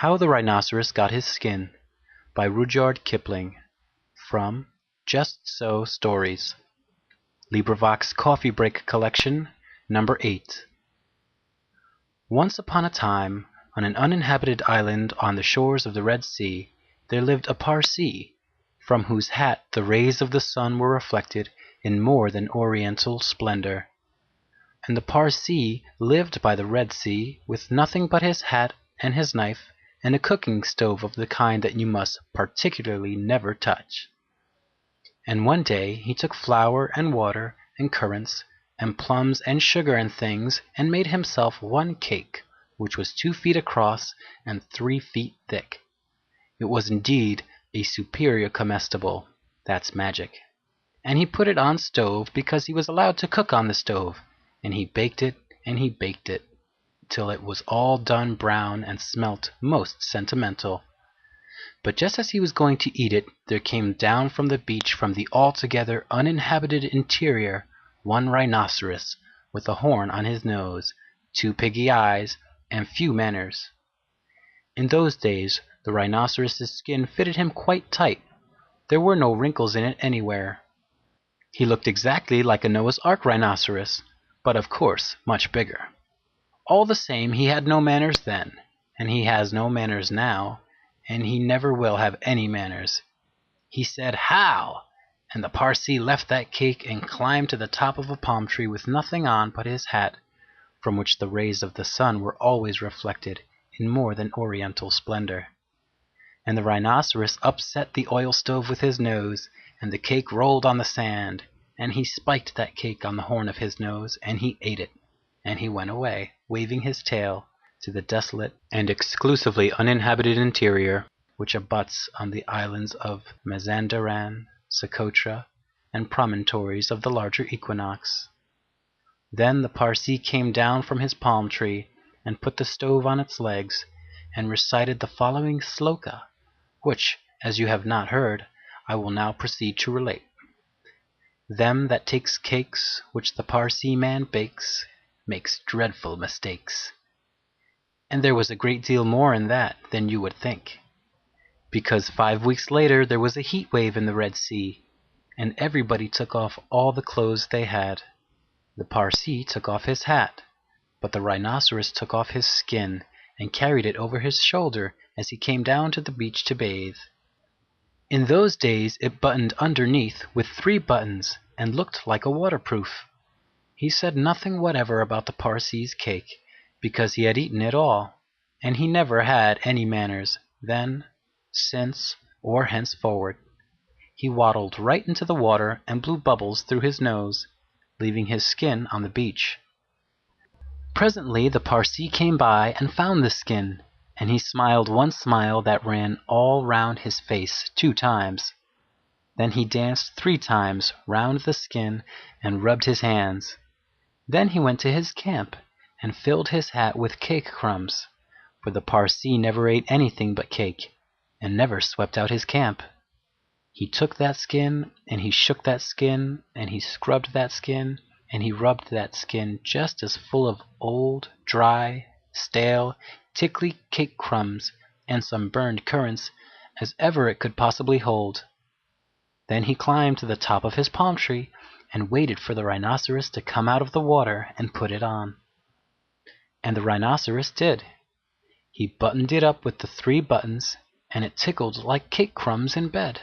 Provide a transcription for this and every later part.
How the Rhinoceros Got His Skin by Rudyard Kipling. From Just So Stories. LibriVox Coffee Break Collection, Number 8. Once upon a time, on an uninhabited island on the shores of the Red Sea, there lived a Parsee, from whose hat the rays of the sun were reflected in more than oriental splendor. And the Parsee lived by the Red Sea with nothing but his hat and his knife and a cooking stove of the kind that you must particularly never touch. And one day he took flour and water and currants and plums and sugar and things and made himself one cake, which was 2 feet across and 3 feet thick. It was indeed a superior comestible. That's magic. And he put it on stove because he was allowed to cook on the stove, and he baked it till it was all done brown and smelt most sentimental. But just as he was going to eat it, there came down from the beach from the altogether uninhabited interior one rhinoceros with a horn on his nose, 2 piggy eyes, and few manners. In those days the rhinoceros's skin fitted him quite tight. There were no wrinkles in it anywhere. He looked exactly like a Noah's Ark rhinoceros, but of course much bigger. All the same, he had no manners then, and he has no manners now, and he never will have any manners. He said, "How?" and the Parsee left that cake and climbed to the top of a palm tree with nothing on but his hat, from which the rays of the sun were always reflected in more than oriental splendor. And the rhinoceros upset the oil stove with his nose, and the cake rolled on the sand, and he spiked that cake on the horn of his nose, and he ate it, and he went away, waving his tail, to the desolate and exclusively uninhabited interior, which abuts on the islands of Mazanderan, Socotra, and promontories of the larger equinox. Then the Parsee came down from his palm tree, and put the stove on its legs, and recited the following sloka, which, as you have not heard, I will now proceed to relate. Them that takes cakes which the Parsee man bakes makes dreadful mistakes. And there was a great deal more in that than you would think, because 5 weeks later there was a heat wave in the Red Sea, and everybody took off all the clothes they had. The Parsee took off his hat, but the rhinoceros took off his skin and carried it over his shoulder as he came down to the beach to bathe. In those days it buttoned underneath with 3 buttons and looked like a waterproof. He said nothing whatever about the Parsee's cake, because he had eaten it all, and he never had any manners then, since, or henceforward. He waddled right into the water and blew bubbles through his nose, leaving his skin on the beach. Presently the Parsee came by and found the skin, and he smiled one smile that ran all round his face 2 times. Then he danced 3 times round the skin and rubbed his hands. Then he went to his camp and filled his hat with cake crumbs, for the Parsee never ate anything but cake, and never swept out his camp. He took that skin, and he shook that skin, and he scrubbed that skin, and he rubbed that skin just as full of old, dry, stale, tickly cake crumbs and some burned currants as ever it could possibly hold. Then he climbed to the top of his palm tree and waited for the rhinoceros to come out of the water and put it on. And the rhinoceros did. He buttoned it up with the 3 buttons, and it tickled like cake crumbs in bed.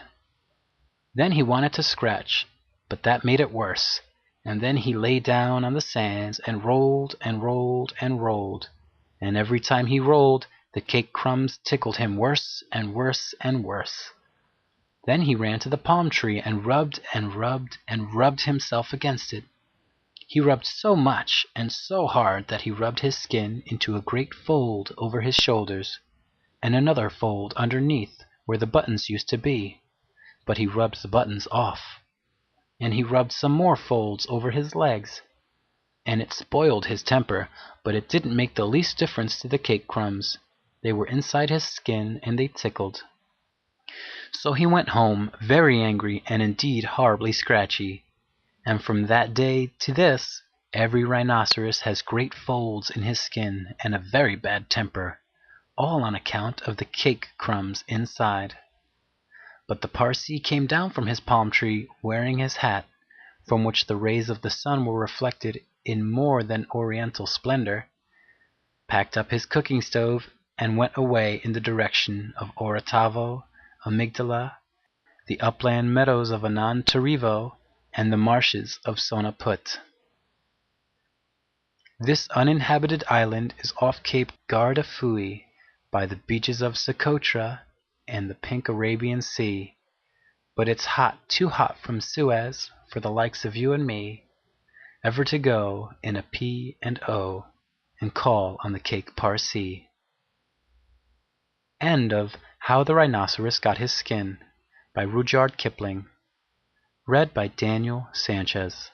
Then he wanted to scratch, but that made it worse, and then he lay down on the sands and rolled and rolled and rolled, and every time he rolled the cake crumbs tickled him worse and worse and worse. Then he ran to the palm tree and rubbed and rubbed and rubbed himself against it. He rubbed so much and so hard that he rubbed his skin into a great fold over his shoulders, and another fold underneath where the buttons used to be, but he rubbed the buttons off. And he rubbed some more folds over his legs, and it spoiled his temper, but it didn't make the least difference to the cake crumbs. They were inside his skin, and they tickled. So he went home, very angry and indeed horribly scratchy. And from that day to this, every rhinoceros has great folds in his skin and a very bad temper, all on account of the cake crumbs inside. But the Parsee came down from his palm tree wearing his hat, from which the rays of the sun were reflected in more than oriental splendor, packed up his cooking stove, and went away in the direction of Orotavo, Amygdala, the upland meadows of Anantarivo, and the marshes of Sonaput. This uninhabited island is off Cape Guardafui, by the beaches of Socotra and the pink Arabian Sea, but it's hot, too hot from Suez, for the likes of you and me, ever to go in a P&O and call on the cake Parsee. End of How the Rhinoceros Got His Skin by Rudyard Kipling. Read by Daniel Sanchez.